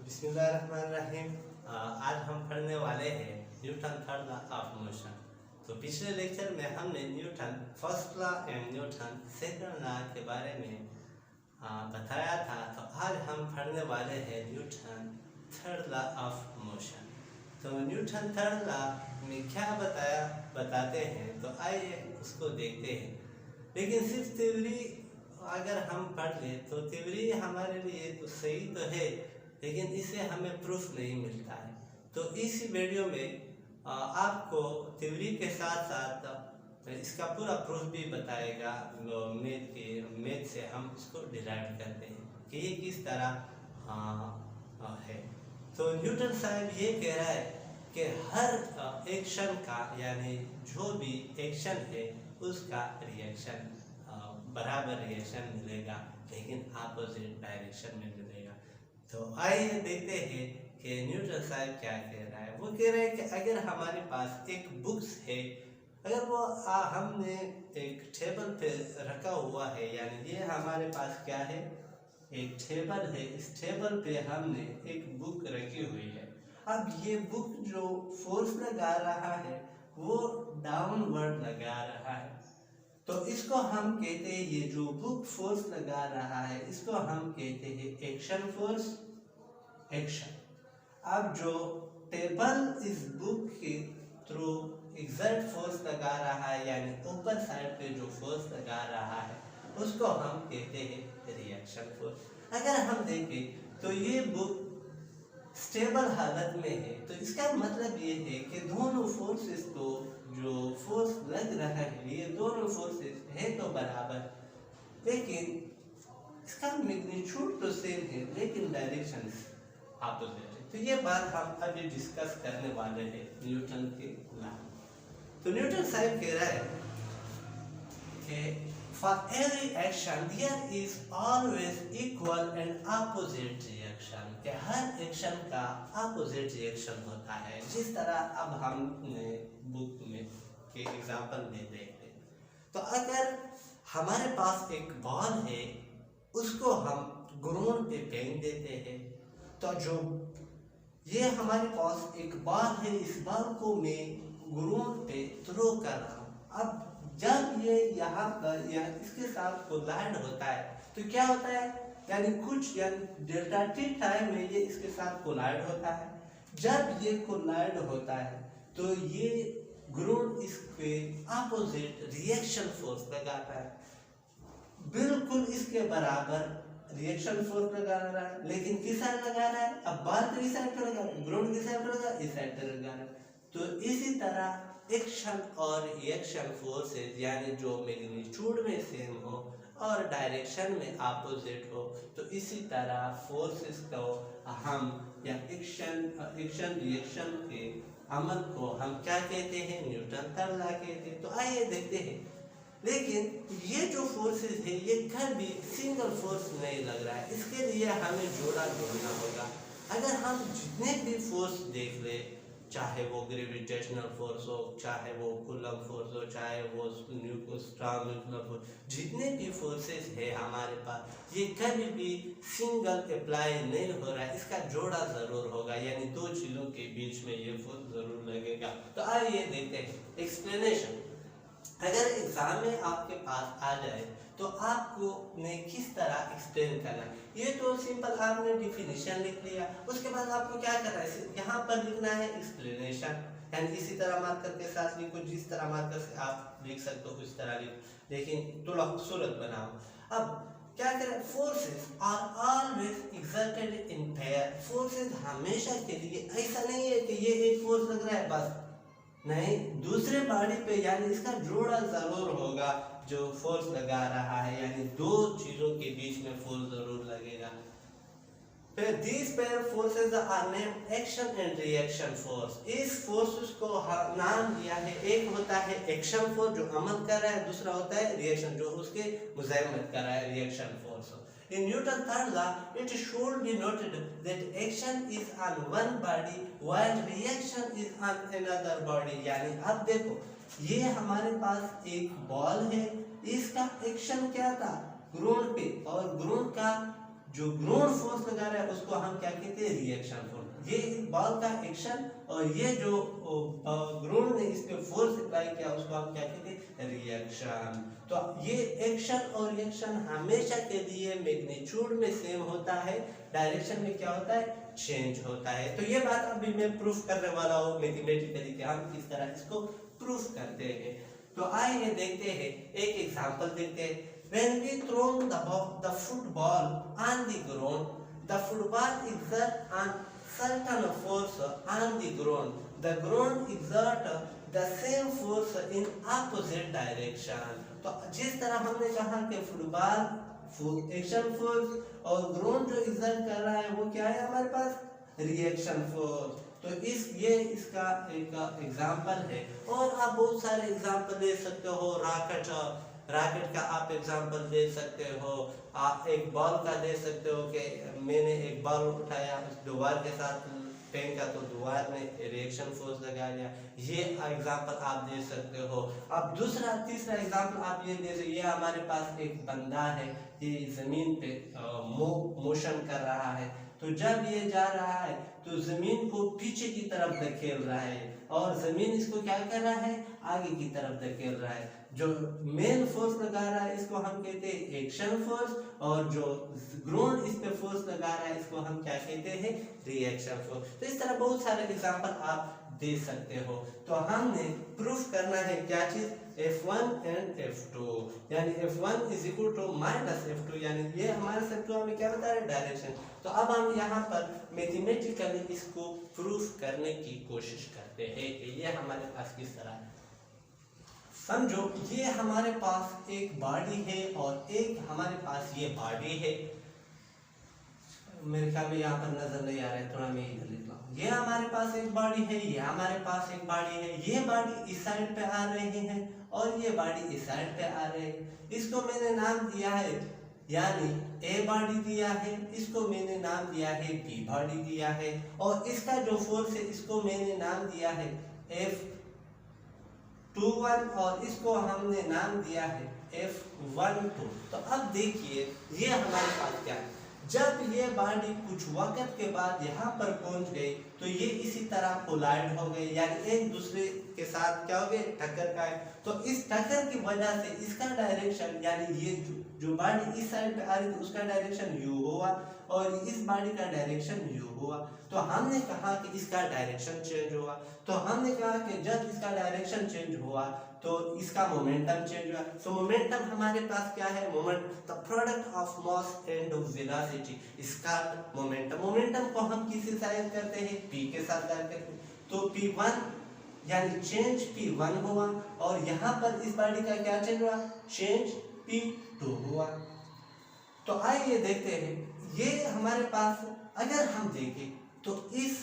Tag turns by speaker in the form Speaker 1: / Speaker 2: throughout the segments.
Speaker 1: बिस्मिल्लाहिर्रहमानिर्रहीम। आज हम पढ़ने वाले हैं Newton third law of motion. तो पिछले लेक्चर में हमने Newton first law and Newton second law के बारे में बताया था। तो आज हम पढ़ने वाले हैं Newton third law of motion. तो न्यूटन थर्ड लॉ में क्या बताते हैं, तो आइए उसको देखते हैं। लेकिन सिर्फ थ्योरी अगर हम पढ़ ले तो थ्योरी हमारे लिए तो सही तो है, लेकिन इससे हमें प्रूफ नहीं मिलता है। तो इस वीडियो में आपको थ्योरी के साथ साथ इसका पूरा प्रूफ भी बताएगा। मैथ से हम इसको डिराइव करते हैं कि ये किस तरह है। तो न्यूटन साहब ये कह रहा है कि हर एक्शन का, यानी जो भी एक्शन है उसका रिएक्शन बराबर रिएक्शन मिलेगा, लेकिन अपोजिट डायरेक्शन में मिलेगा। तो आइए देखते हैं कि न्यूटन साहब क्या कह रहा है। वो कह रहे हैं कि अगर हमारे पास एक बुक्स है, अगर वो हमने एक टेबल पे रखा हुआ है, यानी ये हमारे पास क्या है, एक टेबल है। इस टेबल पे हमने एक बुक रखी हुई है। अब ये बुक जो फोर्स लगा रहा है वो डाउनवर्ड लगा रहा है, तो इसको हम कहते हैं, ये जो बुक फोर्स लगा रहा है इसको हम कहते हैं एक्शन फोर्स, एक्शन। अब जो टेबल इस बुक के थ्रू एग्जर्ट फोर्स लगा रहा है, यानी ऊपर साइड पे जो फोर्स लगा रहा है उसको हम कहते हैं रिएक्शन फोर्स। अगर हम देखें तो ये बुक स्टेबल हालत में है, तो इसका मतलब ये है कि दोनों फोर्सेस को जो फोर्स लग रहा है, ये दोनों फोर्सेस है तो बराबर, लेकिन इसका मैग्नीट्यूड तो सेम है लेकिन डायरेक्शन ऑपोजिट है। तो ये बात हम अभी डिस्कस करने वाले हैं न्यूटन के लॉ। तो न्यूटन साहब कह रहा है कि for every action there is always equal and opposite reaction, कि हर एक्शन का अपोजिट रिएक्शन होता है। जिस तरह अब हमने बुक में के एग्जांपल में देखते हैं, तो अगर हमारे पास एक बॉल है, उसको हम ग्राउंड पे फेंक देते हैं, तो जो ये हमारे पास एक बॉल है, इस बॉल को मैं ग्राउंड पे थ्रो कर रहा हूँ। अब जब ये यहाँ पर या इसके साथ कोलाइड होता है तो क्या होता है, यानी कुछ यानी डेल्टा टी टाइम में ये इसके साथ कोलाइड होता है। जब ये कोलाइड होता है तो ये ग्राउंड इस पे अपोजिट रिएक्शन फोर्स लगाता है, बिल्कुल इसके बराबर रिएक्शन फोर्स लगा रहा है। लेकिन किस साइड लगा रहा है, अब बात इस साइड पर लगा रहा है, ग्राउंड किस साइड पर लगा, इस साइड पर लगा रहा है। तो इसी तरह एक्शन और रिएक्शन फोर्सेस, यानी जो मैग्नीट्यूड में सेम हो और डायरेक्शन में अपोजिट हो, तो इसी तरह फोर्सेस को हम या एक्शन रिएक्शन के अमल को हम क्या कहते हैं, न्यूटन थर्ड लॉ कहते हैं। तो आइए देखते हैं। लेकिन ये जो फोर्सेस है ये कभी सिंगल फोर्स नहीं लग रहा है, इसके लिए हमें जोड़ा जोड़ना होगा। अगर हम जितने भी फोर्स देख ले, चाहे वो ग्रेविटेशनल फोर्स हो, चाहे वो कूलम फोर्स हो, चाहे वो स्ट्रॉन्ग न्यूक्लियर फोर्स, जितने भी फोर्सेस है हमारे पास, ये कभी भी सिंगल अप्लाई नहीं हो रहा है, इसका जोड़ा जरूर होगा, यानी दो चीज़ों के बीच में ये फोर्स जरूर लगेगा। तो आइए देखते हैं एक्सप्लेनेशन। अगर एग्जाम में आपके पास आ जाए तो आपको ने किस तरह एक्सप्लेन करना है, ये तो सिंपल आपने डिफिनीशन लिख लिया, उसके बाद आपको क्या करना है, यहाँ पर लिखना है एक्सप्लेनेशन, यानी इसी तरह मार्कर के साथ लिखो, जिस तरह मार्कर से आप लिख सकते हो उस तरह लिखो, लेकिन थोड़ा खूबसूरत बनाओ। अब क्या करें, forces are always exerted in pair. Forces हमेशा के लिए, ऐसा नहीं है कि ये एक फोर्स लग रहा है बस, नहीं, दूसरे बॉडी पे यानी इसका जोड़ा जरूर होगा जो फोर्स लगा रहा है, यानी दो चीजों के बीच में फोर्स जरूर लगेगा। फिर these pair forces are named action and reaction force। इस फोर्सेस को नाम दिया है, एक होता है एक्शन फोर्स जो अमल कर रहा है, दूसरा होता है रिएक्शन जो उसके मुजाहिमत कर रहा है, reaction force. In Newton's third law, it should be noted that action is on one body while reaction is on another body। यानी अब देखो, ये हमारे पास एक बॉल है, इसका एक्शन क्या था, ग्राउंड पे, और ग्राउंड का जो ग्राउंड फोर्स लगा रहा है उसको हम क्या कहते हैं, रिएक्शन फोर्स। ये बॉल का एक्शन और ये जो ग्राउंड ने इस पे फोर्स अप्लाई किया उसको हम क्या कहते हैं, रिएक्शन। तो ये एक्शन और रिएक्शन हमेशा के लिए मैग्नीट्यूड में सेम होता है, डायरेक्शन में क्या होता है, चेंज होता है। तो ये बात अभी मैं प्रूफ करने वाला हूँ मैथमेटिकली कि हम किस तरह इसको प्रूफ करते हैं। तो आइए देखते हैं, एक एग्जांपल देखते हैं। When we throw the football on the ground, the football exerts a certain force on the ground. The ground exerts the same force in opposite direction. तो जिस तरह हमने कहा कि फुटबॉल एक्शन फोर्स और ग्राउंड जो एग्जर्ट कर रहा है वो क्या है हमारे पास, रिएक्शन फोर्स। तो इसका एक एग्जांपल है और आप बहुत सारे एग्जांपल दे सकते हो। रॉकेट का आप एग्जांपल दे सकते हो, आप एक बॉल का दे सकते हो कि मैंने एक बॉल उठाया उस दीवार के साथ फेंका तो दीवार ने रिएक्शन फोर्स लगा लिया, ये एग्जांपल आप दे सकते हो। अब तीसरा एग्जांपल आप ये दे सकते, ये हमारे पास एक बंदा है, ये जमीन पे मोशन कर रहा है। तो जब ये जा रहा है तो जमीन को पीछे की तरफ धकेल रहा है और जमीन इसको क्या कर रहा है, आगे की तरफ धकेल रहा है। जो मेन फोर्स लगा रहा है इसको हम कहते हैं एक्शन फोर्स और जो ग्राउंड इस पे फोर्स लगा रहा है इसको हम क्या कहते हैं, रिएक्शन फोर्स। तो इस तरह बहुत सारे एग्जांपल आप दे सकते हो। तो हमने प्रूफ करना है क्या चीज, F1 एंड F2, यानी F1 is equal to minus F2, यानी ये हमारे से हमें क्या बता रहा है, डायरेक्शन। तो अब हम यहाँ पर मैथमेटिकली इसको प्रूफ करने की कोशिश करते हैं कि ये हमारे पास किस तरह है। समझो ये हमारे पास एक बॉडी है और एक हमारे पास ये बॉडी है, मेरे ख्याल में यहाँ पर नजर नहीं आ रहा है, थोड़ा मैं इधर लिख रहा हूँ। ये हमारे पास एक बॉडी है, ये हमारे पास एक बॉडी है, ये बॉडी इस साइड पे आ रही है और ये बॉडी इस साइड पे आ रही है। इसको मैंने नाम दिया है, यानी ए बॉडी दिया है, इसको मैंने नाम दिया है बी बॉडी दिया है, और इसका जो फोर्स है इसको मैंने नाम दिया है F21 और इसको हमने नाम दिया है F12। तो अब देखिए ये हमारे पास क्या है, जब ये बॉडी कुछ वक्त के बाद यहाँ पर पहुंच गई तो ये इसी तरह कोलाइड हो गए, यानी एक दूसरे के साथ क्या हो गए, टक्कर खाए। तो इस टक्कर की वजह से इसका डायरेक्शन, यानी ये जो बॉडी इस साइड पे आ रही थी उसका डायरेक्शन यू हुआ और इस बॉडी का डायरेक्शन यू हुआ। तो हमने कहा कि इसका डायरेक्शन चेंज हुआ, तो हमने कहा कि जब इसका डायरेक्शन चेंज हुआ तो इसका मोमेंटम चेंज हुआ। तो मोमेंटम हमारे पास क्या है, moment the product of mass and velocity, इसका मोमेंटम को हम किससे साइन करते हैं, p के साथ साइन करते हैं। तो p1 यानी चेंज p1 हुआ और यहाँ पर इस बॉडी का क्या चेंज हुआ, चेंज p2 हुआ। तो आइए देखते हैं, ये हमारे पास अगर हम देखें तो इस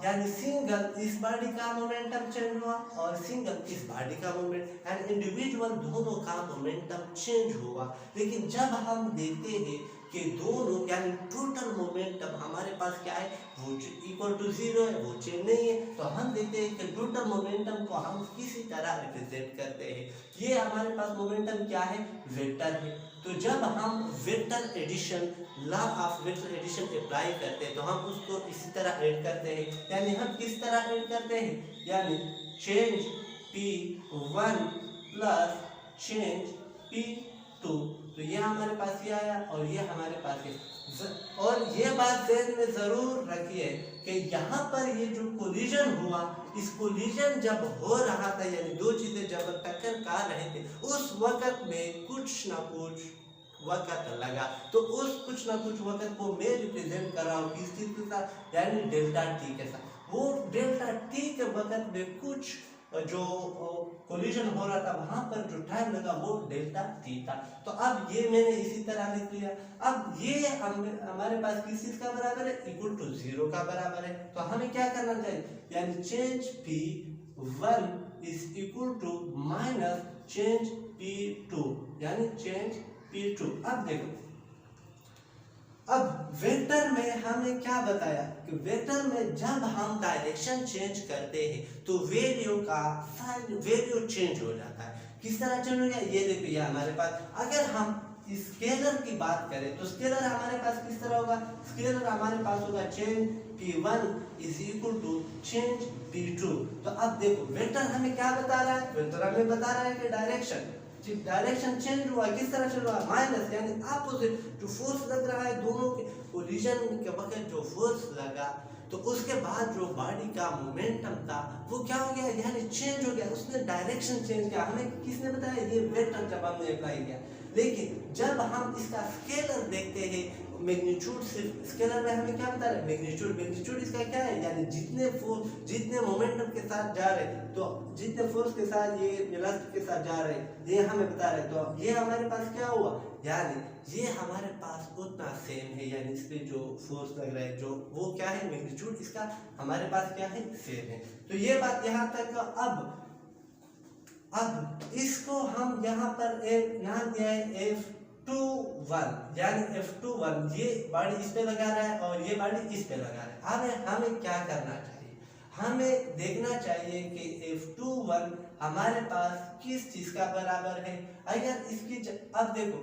Speaker 1: यानी सिंगल इस बॉडी का मोमेंटम चेंज हुआ और सिंगल इस बॉडी का मोमेंट एंड इंडिविजुअल दोनों का मोमेंटम चेंज हुआ। लेकिन जब हम देखते हैं कि दोनों यानी टोटल मोमेंटम हमारे पास क्या है, वो इक्वल टू 0 है, वो चेंज नहीं है। तो हम देखते हैं कि टोटल मोमेंटम को हम किसी तरह रिप्रेजेंट करते हैं। ये हमारे पास मोमेंटम क्या है, वेक्टर है। तो जब हम vector addition, law of vector addition apply करते हैं तो हम उसको इसी तरह ऐड करते हैं, यानी हम किस तरह ऐड करते हैं, यानी change p1 plus change p2। तो ये हमारे पास ये आया और ये हमारे पास है। और ये बात ध्यान में जरूर रखिए कि यहाँ पर ये जो कोलिजन हुआ, इस कोलिजन जब हो रहा था यानी दो चीजें जब टक्कर खा रहे थे उस वक्त में कुछ ना कुछ वक्त लगा। तो उस कुछ ना कुछ वक्त को मैं रिप्रेजेंट कर रहा हूँ किस चीज के साथ, यानी डेल्टा टी के साथ। वो डेल्टा टी के वक्त में कुछ जो कोलिजन हो रहा था वहां पर जो टाइम लगा वो डेल्टा टी था। तो अब ये मैंने इसी तरह लिख लिया। अब ये हमारे पास किस चीज का बराबर है, इक्वल टू 0 का बराबर है। तो हमें क्या करना चाहिए, यानी change p1 is equal to minus change p2, यानी चेंज p2। अब देखो, अब वेक्टर में हमने क्या बताया कि वेक्टर में जब हम डायरेक्शन चेंज करते हैं तो वैल्यू चेंज हो जाता है। किस तरह चेंज हो गया, ये देखिए हमारे पास, अगर हम स्केलर की बात करें तो स्केलर हमारे पास किस तरह होगा, स्केलर हमारे पास होगा change P1 is equal to change P2। तो अब देखो वेक्टर हमें क्या बता रहा है, वेक्टर हमें बता रहा है कि डायरेक्शन चेंज हुआ, किस तरह चल रहा है, माइनस यानी अपोजिट। जो फोर्स लग रहा है दोनों के कोलिजन के वक्त जो फोर्स लगा तो उसके बाद जो बॉडी का मोमेंटम था वो क्या हो गया, यानी चेंज हो गया, उसने डायरेक्शन चेंज किया। हमें किसने बताया, ये वेक्टर जब हमने अप्लाई किया। लेकिन जब हम इसका स्केलर देखते हैं मैग्नीट्यूड, सिर्फ स्केलर में हमें क्या बता रहे हैं, मैग्नीट्यूड इसका क्या है, यानी जितने मोमेंटम के साथ जा रहे हैं, तो जितने फोर्स के साथ ये वेलोसिटी के साथ जा रहे हैं ये हमें बता रहे हैं। तो ये हमारे पास क्या हुआ, यानी ये हमारे पास उतना सेम है, यानी इस पे जो फोर्स लग रहा है जो वो क्या है, मैग्नीट्यूड इसका हमारे पास क्या है, सेम है। तो ये बात यहाँ तक। अब इसको हम यहाँ पर एक नाम दिया है F21, यानी F21 ये बॉडी इस पे लगा रहा है और ये बॉडी इस पे लगा रहा है। अब हमें क्या करना चाहिए, हमें देखना चाहिए कि F21 हमारे पास किस चीज का बराबर है। अगर इसकी अब देखो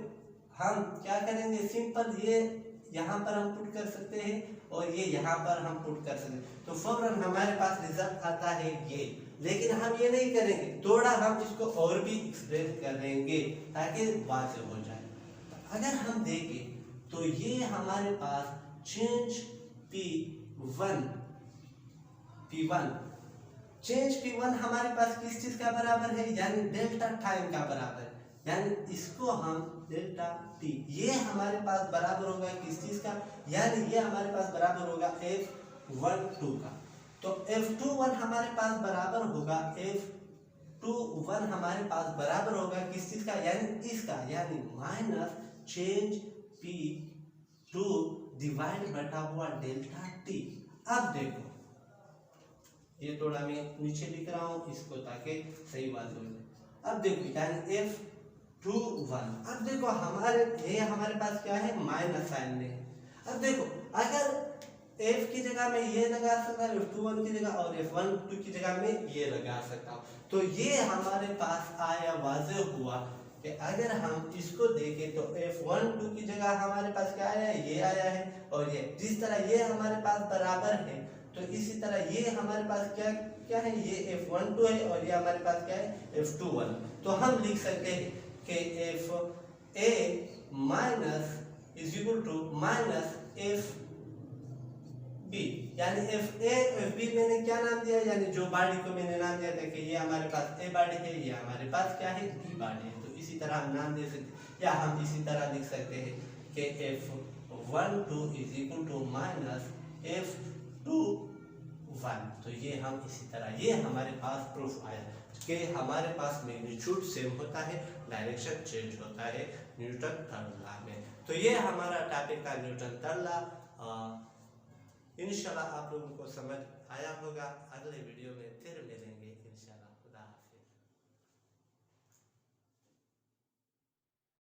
Speaker 1: हम क्या करेंगे, सिंपल ये यहाँ पर हम पुट कर सकते हैं और ये यहाँ पर हम पुट कर सकते हैं, तो फौरन हमारे पास रिजल्ट आता है ये। लेकिन हम ये नहीं करेंगे, थोड़ा हम इसको और भी एक्सप्लेन करेंगे ताकि वाज़ेह हो जाए। तो अगर हम देखें तो ये हमारे पास चेंज P1 हमारे पास किस चीज का बराबर है, यानी डेल्टा टाइम का बराबर है, यानी इसको हम डेल्टा टी, ये हमारे पास बराबर होगा किस चीज का, यानी ये हमारे पास बराबर होगा F12 का। तो F21 हमारे पास बराबर होगा F21 हमारे पास बराबर होगा किस चीज का, यानी इसका, यानी माइनस चेंज P2 डिवाइड बटा हुआ डेल्टा टी। अब देखो ये थोड़ा मैं नीचे लिख रहा हूँ इसको ताकि सही बात हो जाए। अब देखो यानी F21, अब देखो हमारे पास क्या है, माइनस साइन में। अब देखो अगर F की जगह में ये लगा सकता है, F21 की जगह, और F12 की जगह में ये लगा सकता हूँ, तो ये हमारे पास आया, वाज़ेह हुआ कि अगर हम इसको देखें तो F12 की जगह हमारे पास क्या आया है, ये आया है, और ये जिस तरह ये हमारे पास बराबर है तो इसी तरह ये हमारे पास क्या क्या है, ये F12 है और ये हमारे पास क्या है, F21। तो हम लिख सकते हैं कि FA minus is equal to minus FB, यानी FB मैंने क्या नाम दिया, यानी जो बॉडी को मैंने नाम दिया था कि ये हमारे पास A बॉडी है, ये हमारे पास क्या है, B बॉडी है। तो इसी तरह हम नाम दे सकते हैं, या हम इसी तरह लिख सकते हैं कि F12 is equal to minus F21। तो ये हम इसी तरह, ये हमारे पास प्रूफ आया कि हमारे पास मैग्नीट्यूड सेम होता है, डायरेक्शन चेंज होता है न्यूटन थर्ड लॉ में। तो ये हमारा टॉपिक का न्यूटन थर्ड लॉ। इंशाल्लाह आप लोगों को समझ आया होगा। अगले वीडियो में फिर मिलेंगे इंशाल्लाह।